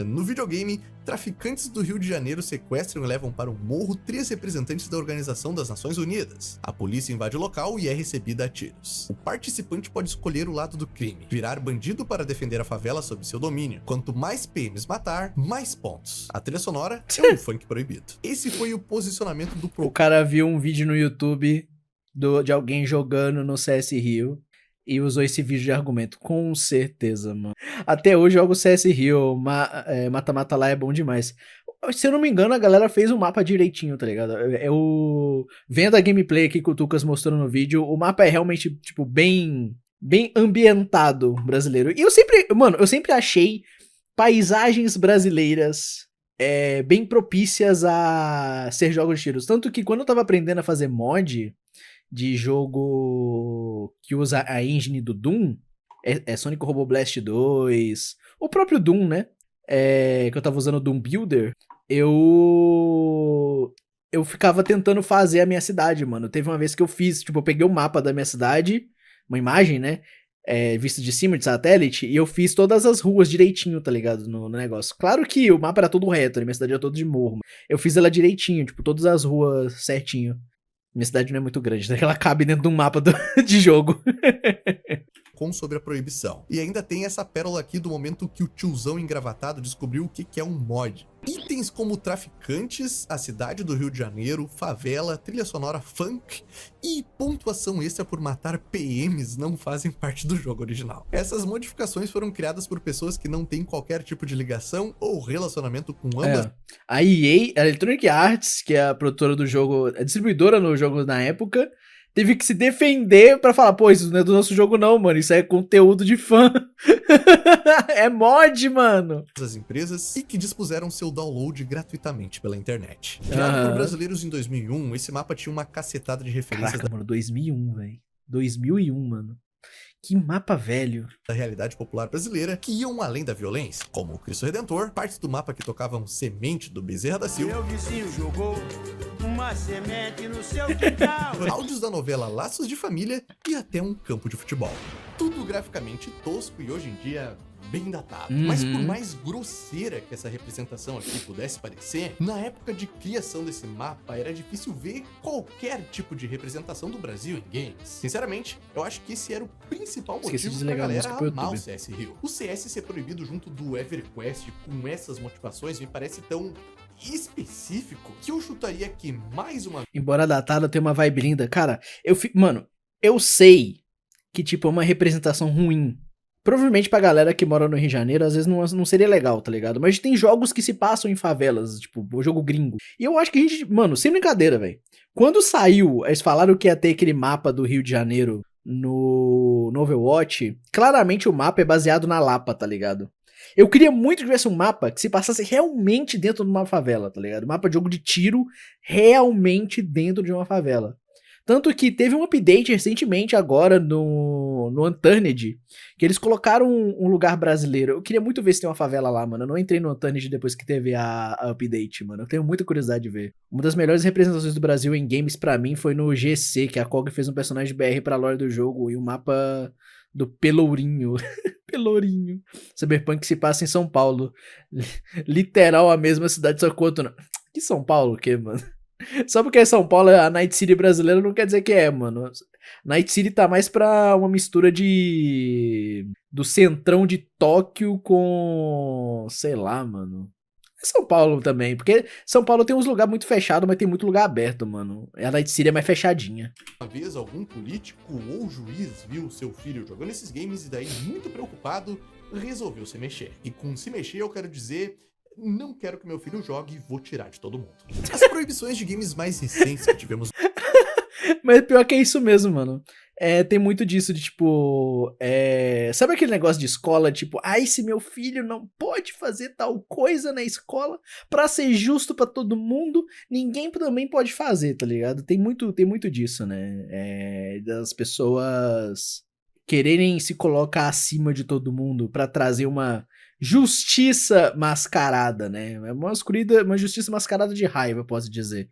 No videogame, traficantes do Rio de Janeiro sequestram e levam para o morro 3 representantes da Organização das Nações Unidas. A polícia invade o local e é recebida a tiros. O participante pode escolher o lado do crime, virar bandido para defender a favela sob seu domínio. Quanto mais PMs matar, mais pontos. A trilha sonora é um funk proibido. Esse foi o posicionamento do O cara viu um vídeo no YouTube de alguém jogando no CS Rio e usou esse vídeo de argumento. Com certeza, mano. Até hoje eu jogo CS Rio, mata-mata lá é bom demais. Se eu não me engano, a galera fez o mapa direitinho, tá ligado? Vendo a gameplay aqui que o Tucas mostrou no vídeo, o mapa é realmente, tipo, bem ambientado brasileiro. E eu sempre achei paisagens brasileiras bem propícias a ser jogos de tiros. Tanto que quando eu tava aprendendo a fazer mod de jogo que usa a engine do Doom, Sonic Robo Blast 2, o próprio Doom, né? Que eu tava usando o Doom Builder, eu ficava tentando fazer a minha cidade, mano. Teve uma vez que eu fiz, tipo, eu peguei o mapa da minha cidade, uma imagem, né? Vista de cima, de satélite, e eu fiz todas as ruas direitinho, tá ligado? No negócio. Claro que o mapa era todo reto, minha cidade era toda de morro. Eu fiz ela direitinho, tipo, todas as ruas certinho. Minha cidade não é muito grande, né? Ela cabe dentro de um mapa de jogo. Sobre a proibição. E ainda tem essa pérola aqui do momento que o tiozão engravatado descobriu o que é um mod. Itens como traficantes, a cidade do Rio de Janeiro, favela, trilha sonora funk e pontuação extra por matar PMs não fazem parte do jogo original. Essas modificações foram criadas por pessoas que não têm qualquer tipo de ligação ou relacionamento com ambas. A EA, a Electronic Arts, que é a produtora do jogo, a distribuidora no jogo na época, teve que se defender pra falar, pô, isso não é do nosso jogo não, mano, isso é conteúdo de fã. É mod, mano. As empresas e que dispuseram seu download gratuitamente pela internet. Criado por brasileiros em 2001, esse mapa tinha uma cacetada de referências. Caraca, mano, 2001, velho. 2001, mano. Que mapa velho. Da realidade popular brasileira que iam além da violência, como o Cristo Redentor, partes do mapa que tocavam Semente do Bezerra da Silva. Meu vizinho jogou uma semente no seu quintal. Áudios da novela Laços de Família e até um campo de futebol. Tudo graficamente tosco e hoje em dia bem datado. Mas por mais grosseira que essa representação aqui pudesse parecer, na época de criação desse mapa era difícil ver qualquer tipo de representação do Brasil em games. Sinceramente, eu acho que esse era o principal motivo pra galera amar o CS Rio. O CS ser proibido junto do EverQuest com essas motivações me parece tão específico que eu chutaria que mais uma... Embora datado tenha uma vibe linda, cara, mano, eu sei que tipo é uma representação ruim. Provavelmente pra galera que mora no Rio de Janeiro, às vezes não seria legal, tá ligado? Mas tem jogos que se passam em favelas, tipo, o jogo gringo. E eu acho que a gente, mano, sem brincadeira, velho. Quando saiu, eles falaram que ia ter aquele mapa do Rio de Janeiro no Overwatch, claramente o mapa é baseado na Lapa, tá ligado? Eu queria muito que tivesse um mapa que se passasse realmente dentro de uma favela, tá ligado? Um mapa de jogo de tiro realmente dentro de uma favela. Tanto que teve um update recentemente agora no Unturned, que eles colocaram um lugar brasileiro. Eu queria muito ver se tem uma favela lá, mano. Eu não entrei no Unturned depois que teve a update, mano. Eu tenho muita curiosidade de ver. Uma das melhores representações do Brasil em games pra mim foi no GC, que a KOG fez um personagem BR pra lore do jogo e um mapa do Pelourinho. Pelourinho. Cyberpunk se passa em São Paulo. Literal a mesma cidade, só que outro não. Que São Paulo o quê, mano? Só porque é São Paulo, a Night City brasileira não quer dizer que é, mano. Night City tá mais pra uma mistura do centrão de Tóquio com... sei lá, mano. É São Paulo também, porque São Paulo tem uns lugares muito fechados, mas tem muito lugar aberto, mano. A Night City é mais fechadinha. Uma vez algum político ou juiz viu seu filho jogando esses games e daí, muito preocupado, resolveu se mexer. E com se mexer eu quero dizer... não quero que meu filho jogue e vou tirar de todo mundo. As proibições de games mais recentes que tivemos... Mas pior que é isso mesmo, mano. Tem muito disso de, tipo... sabe aquele negócio de escola, tipo... ai, se meu filho não pode fazer tal coisa na escola pra ser justo pra todo mundo, ninguém também pode fazer, tá ligado? Tem muito disso, né? Das pessoas quererem se colocar acima de todo mundo pra trazer uma justiça mascarada, né? Uma justiça mascarada de raiva, posso dizer.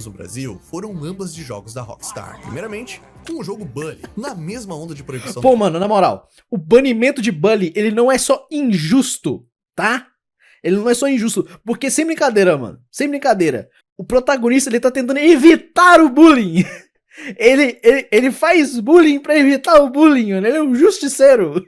no Brasil foram ambas de jogos da Rockstar. Primeiramente, com o jogo Bully, na mesma onda de proibição... Pô, mano, na moral, o banimento de Bully, ele não é só injusto, tá? Ele não é só injusto, porque sem brincadeira, mano, sem brincadeira, o protagonista, ele tá tentando evitar o bullying. Ele faz bullying pra evitar o bullying, mano. Ele é um justiceiro.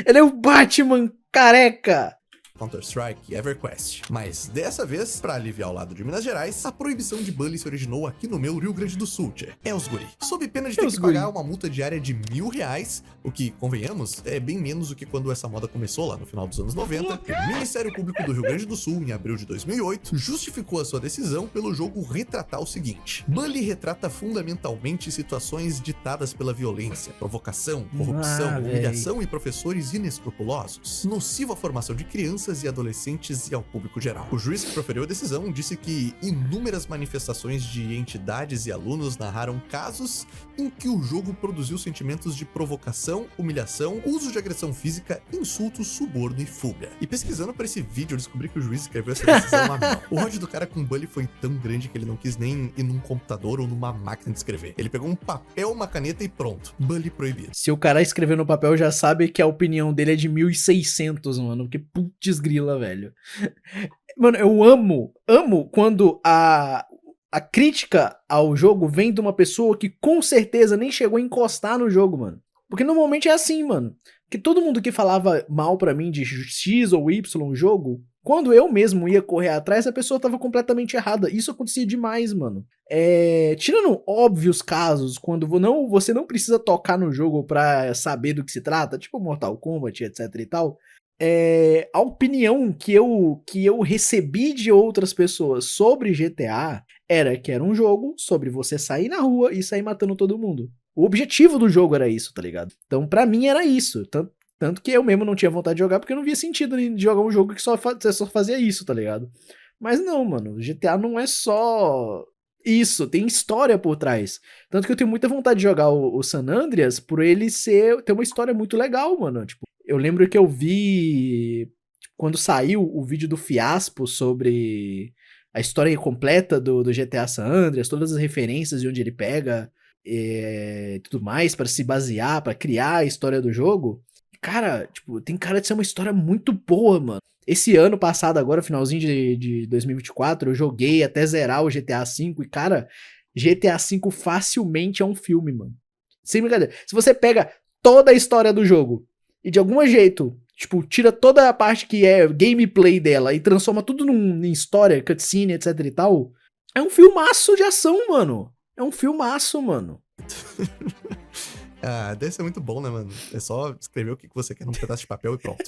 Ele é o Batman careca. Counter-Strike e EverQuest. Mas dessa vez, pra aliviar o lado de Minas Gerais, a proibição de bully se originou aqui no meu Rio Grande do Sul, tchê. É os guri. Sob pena de ter que pagar uma multa diária de R$1.000, o que, convenhamos, é bem menos do que quando essa moda começou lá no final dos anos 90, o Ministério Público do Rio Grande do Sul, em abril de 2008, justificou a sua decisão pelo jogo retratar o seguinte: bully retrata fundamentalmente situações ditadas pela violência, provocação, corrupção, humilhação e professores inescrupulosos, nocivo à formação de crianças e adolescentes e ao público geral. O juiz que proferiu a decisão disse que inúmeras manifestações de entidades e alunos narraram casos em que o jogo produziu sentimentos de provocação, humilhação, uso de agressão física, insultos, suborno e fuga. E pesquisando para esse vídeo, eu descobri que o juiz escreveu essa decisão à mão. O ódio do cara com bully foi tão grande que ele não quis nem ir num computador ou numa máquina de escrever. Ele pegou um papel, uma caneta e pronto. Bully proibido. Se o cara escrever no papel, já sabe que a opinião dele é de 1600, mano. Porque putz grila, velho. Mano, eu amo quando a crítica ao jogo vem de uma pessoa que com certeza nem chegou a encostar no jogo, mano. Porque normalmente é assim, mano. Que todo mundo que falava mal pra mim de X ou Y jogo, quando eu mesmo ia correr atrás, a pessoa tava completamente errada. Isso acontecia demais, mano. Tirando óbvios casos, quando você não precisa tocar no jogo pra saber do que se trata, tipo Mortal Kombat, etc e tal, a opinião que eu recebi de outras pessoas sobre GTA era que era um jogo sobre você sair na rua e sair matando todo mundo. O objetivo do jogo era isso, tá ligado? Então pra mim era isso, tanto que eu mesmo não tinha vontade de jogar porque eu não via sentido de jogar um jogo que só fazia isso, tá ligado? Mas não, mano, GTA não é só isso, tem história por trás. Tanto que eu tenho muita vontade de jogar o San Andreas por ele ter uma história muito legal, mano. Tipo, eu lembro que eu vi quando saiu o vídeo do Fiaspo sobre a história completa do GTA San Andreas, todas as referências de onde ele pega e tudo mais pra se basear, pra criar a história do jogo. Cara, tipo, tem cara de ser uma história muito boa, mano. Esse ano passado, agora, finalzinho de 2024, eu joguei até zerar o GTA V e, cara, GTA V facilmente é um filme, mano. Sem brincadeira. Se você pega toda a história do jogo e de algum jeito, tipo, tira toda a parte que é gameplay dela e transforma tudo em história, cutscene, etc e tal, é um filmaço de ação, mano. É um filmaço, mano. Ah, deve ser muito bom, né, mano? É só escrever o que você quer num pedaço de papel e pronto.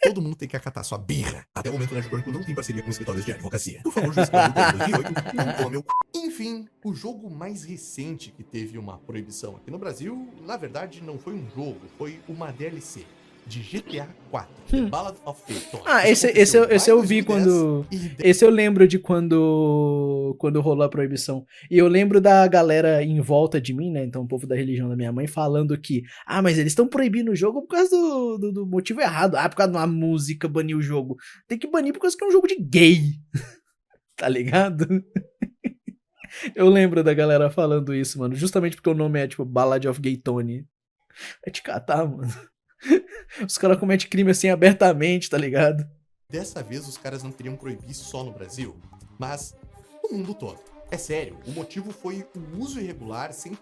Todo mundo tem que acatar sua birra. Até o momento, o Nerdcore não tem parceria com escritórios de advocacia. Por favor, juiz Cláudio 2008, não tome meu c... Enfim, o jogo mais recente que teve uma proibição aqui no Brasil, na verdade, não foi um jogo, foi uma DLC de GTA 4, The Ballad of Gay. Ah, esse eu vi quando... Esse eu lembro de quando rolou a proibição. E eu lembro da galera em volta de mim, né, então o povo da religião da minha mãe, falando que, mas eles estão proibindo o jogo por causa do motivo errado. Por causa de uma música, banir o jogo. Tem que banir por causa que é um jogo de gay. Tá ligado? Eu lembro da galera falando isso, mano, justamente porque o nome é, tipo, Ballad of Gay Tony. Vai te catar, mano. Os caras cometem crime assim abertamente, tá ligado? Dessa vez os caras não queriam proibir só no Brasil, mas no mundo todo. É sério, o motivo foi o uso irregular, sem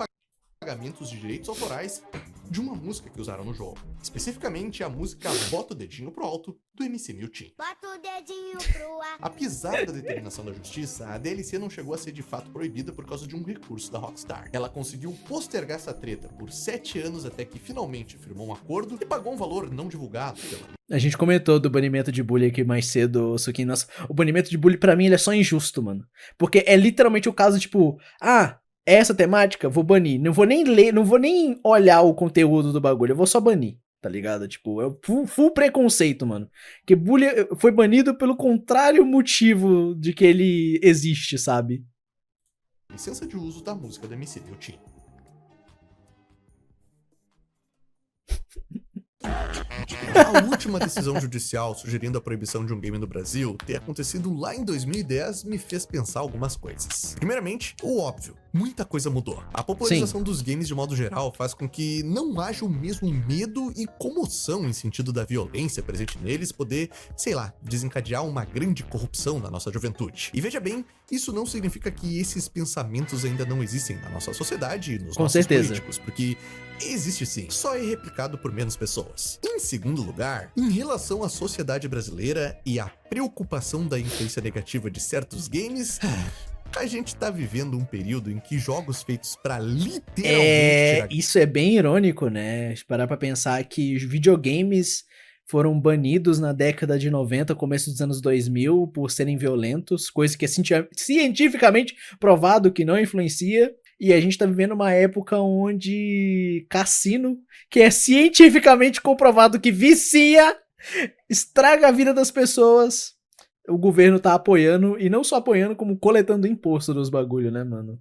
pagamentos de direitos autorais, de uma música que usaram no jogo. Especificamente a música Bota o Dedinho Pro Alto, do MC Miltim. Bota o dedinho pro ar. Apesar da determinação da justiça, a DLC não chegou a ser de fato proibida por causa de um recurso da Rockstar. Ela conseguiu postergar essa treta por 7 anos até que finalmente firmou um acordo e pagou um valor não divulgado pela... A gente comentou do banimento de bullying aqui mais cedo, Suquinho. Nossa, o banimento de bullying pra mim ele é só injusto, mano. Porque é literalmente o caso, tipo, essa temática, vou banir. Não vou nem ler, não vou nem olhar o conteúdo do bagulho, eu vou só banir, tá ligado? Tipo, é full preconceito, mano. Que bullying foi banido pelo contrário motivo de que ele existe, sabe? licença de uso da música do MC Miltim. A última decisão judicial sugerindo a proibição de um game no Brasil ter acontecido lá em 2010 me fez pensar algumas coisas. Primeiramente, o óbvio, muita coisa mudou. A popularização dos games de modo geral faz com que não haja o mesmo medo e comoção em sentido da violência presente neles poder, sei lá, desencadear uma grande corrupção na nossa juventude. E veja bem, isso não significa que esses pensamentos ainda não existem na nossa sociedade e nos nossos políticos, porque existe sim, só é replicado por menos pessoas. Em segundo lugar, em relação à sociedade brasileira e à preocupação da influência negativa de certos games, a gente tá vivendo um período em que jogos feitos pra literalmente... Isso é bem irônico, né? Parar pra pensar que os videogames foram banidos na década de 90, começo dos anos 2000, por serem violentos, coisa que é cientificamente provado que não influencia. E a gente tá vivendo uma época onde cassino, que é cientificamente comprovado que vicia, estraga a vida das pessoas, o governo tá apoiando, e não só apoiando, como coletando imposto dos bagulho, né, mano?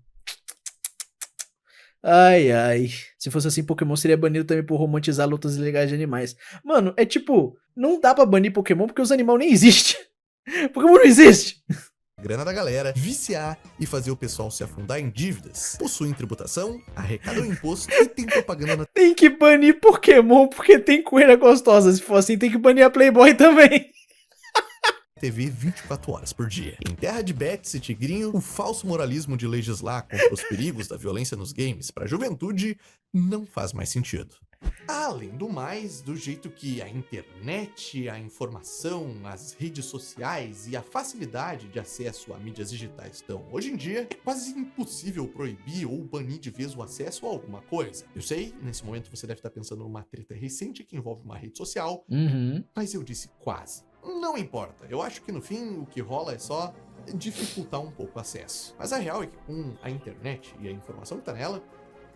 Ai, ai. Se fosse assim, Pokémon seria banido também por romantizar lutas ilegais de animais. Mano, é tipo, não dá pra banir Pokémon porque os animais nem existem. Pokémon não existe. Grana da galera, viciar e fazer o pessoal se afundar em dívidas. Possuem tributação, arrecadam imposto e tem propaganda na... Tem que banir Pokémon porque tem coelha gostosa. Se for assim, tem que banir a Playboy também. TV 24 horas por dia. Em terra de Betts e Tigrinho, o falso moralismo de legislar contra os perigos da violência nos games para a juventude não faz mais sentido. Além do mais, do jeito que a internet, a informação, as redes sociais e a facilidade de acesso a mídias digitais estão hoje em dia, é quase impossível proibir ou banir de vez o acesso a alguma coisa. Eu sei, nesse momento você deve estar pensando numa treta recente que envolve uma rede social, mas eu disse quase. Não importa, eu acho que no fim o que rola é só dificultar um pouco o acesso. Mas a real é que com a internet e a informação que tá nela,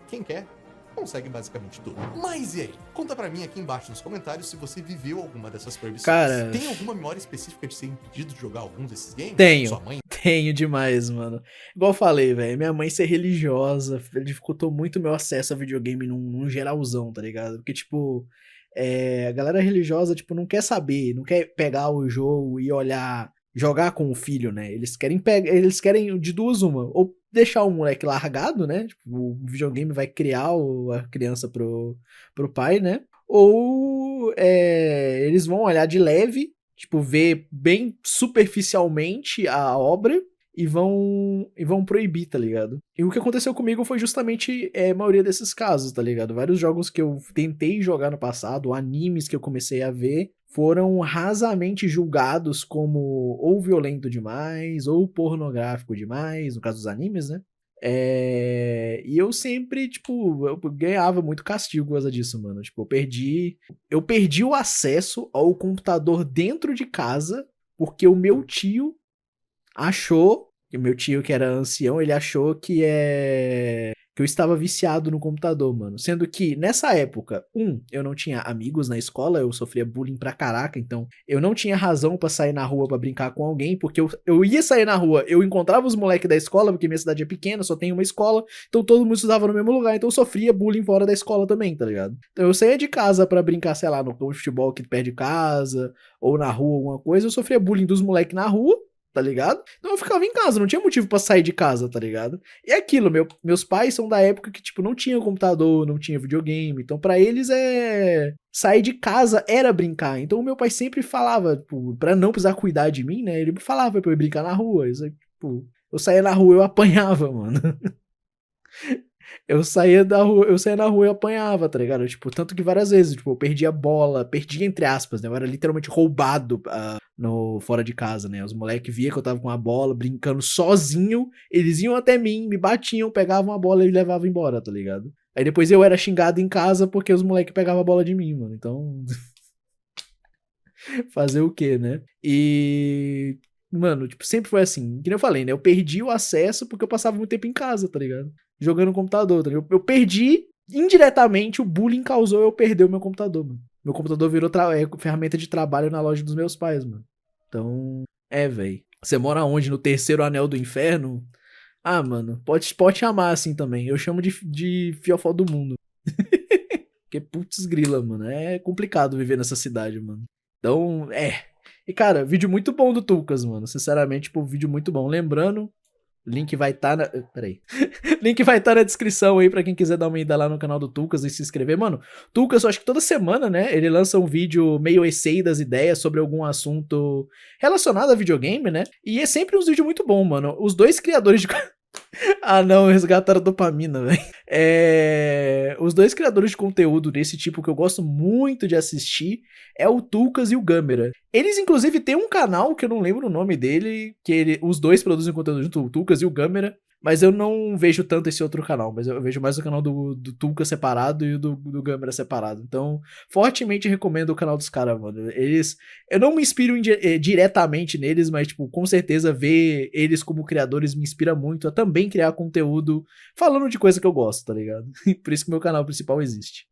quem quer consegue basicamente tudo. Mas e aí? Conta pra mim aqui embaixo nos comentários se você viveu alguma dessas proibições. Cara, tem alguma memória específica de ser impedido de jogar algum desses games? Tenho. Sua mãe? Tenho demais, mano. Igual eu falei, velho, minha mãe ser religiosa dificultou muito o meu acesso a videogame num geralzão, tá ligado? Porque, tipo... a galera religiosa, tipo, não quer saber, não quer pegar o jogo e olhar, jogar com o filho, né? Eles querem de duas uma, ou deixar o moleque largado, né? Tipo, o videogame vai criar a criança pro pai, né? Ou eles vão olhar de leve, tipo, ver bem superficialmente a obra e vão proibir, tá ligado? E o que aconteceu comigo foi justamente a maioria desses casos, tá ligado? Vários jogos que eu tentei jogar no passado, animes que eu comecei a ver, foram rasamente julgados como ou violento demais, ou pornográfico demais, no caso dos animes, né? E eu sempre, tipo, eu ganhava muito castigo por causa disso, mano. Tipo, eu perdi o acesso ao computador dentro de casa, porque o meu tio achou, e o meu tio que era ancião, ele achou que eu estava viciado no computador, mano. Sendo que, nessa época, eu não tinha amigos na escola, eu sofria bullying pra caraca, então eu não tinha razão pra sair na rua pra brincar com alguém, porque eu ia sair na rua, eu encontrava os moleques da escola, porque minha cidade é pequena, só tem uma escola, então todo mundo estudava no mesmo lugar, então eu sofria bullying fora da escola também, tá ligado? Então eu saía de casa pra brincar, sei lá, no campo de futebol aqui perto de casa, ou na rua, alguma coisa, eu sofria bullying dos moleques na rua, tá ligado? Então eu ficava em casa, não tinha motivo pra sair de casa, tá ligado? E é aquilo, meus pais são da época que, tipo, não tinha computador, não tinha videogame, então pra eles sair de casa era brincar. Então o meu pai sempre falava, tipo, pra não precisar cuidar de mim, né? Ele falava pra eu brincar na rua, isso, tipo... Eu saía na rua, eu apanhava, mano. Eu saía na rua e apanhava, tá ligado? Tipo, tanto que várias vezes, tipo, eu perdi a bola, perdi entre aspas, né? Eu era literalmente roubado no fora de casa, né? Os moleques via que eu tava com a bola, brincando sozinho, eles iam até mim, me batiam, pegavam a bola e levavam embora, tá ligado? Aí depois eu era xingado em casa porque os moleques pegavam a bola de mim, mano. Então... fazer o quê, né? E... mano, tipo, sempre foi assim. Que nem eu falei, né? Eu perdi o acesso porque eu passava muito tempo em casa, tá ligado? Jogando no computador, tá ligado? Eu perdi, indiretamente, o bullying causou eu perder o meu computador, mano. Meu computador virou ferramenta de trabalho na loja dos meus pais, mano. Então, véi. Você mora onde? No terceiro anel do inferno? Ah, mano, pode chamar assim também. Eu chamo de fiofó do mundo. Porque, putz grila, mano. É complicado viver nessa cidade, mano. Então, E, cara, vídeo muito bom do Tucas, mano. Sinceramente, tipo, vídeo muito bom. Lembrando, link vai estar na... Peraí. Link vai estar na descrição aí pra quem quiser dar uma ida lá no canal do Tucas e se inscrever. Mano, Tucas, eu acho que toda semana, né, ele lança um vídeo meio essay das ideias sobre algum assunto relacionado a videogame, né? E é sempre um vídeo muito bom, mano. Os dois criadores de... ah, não, resgataram a dopamina, velho. Os dois criadores de conteúdo desse tipo que eu gosto muito de assistir é o Tucas e o Gamera. Eles, inclusive, têm um canal que eu não lembro o nome dele, que os dois produzem conteúdo junto, o Tucas e o Gamera, mas eu não vejo tanto esse outro canal, mas eu vejo mais o canal do Tucas separado e o do Gamera separado. Então, fortemente recomendo o canal dos caras, mano. Eu não me inspiro diretamente neles, mas, tipo, com certeza ver eles como criadores me inspira muito a também criar conteúdo falando de coisa que eu gosto, tá ligado? Por isso que meu canal principal existe.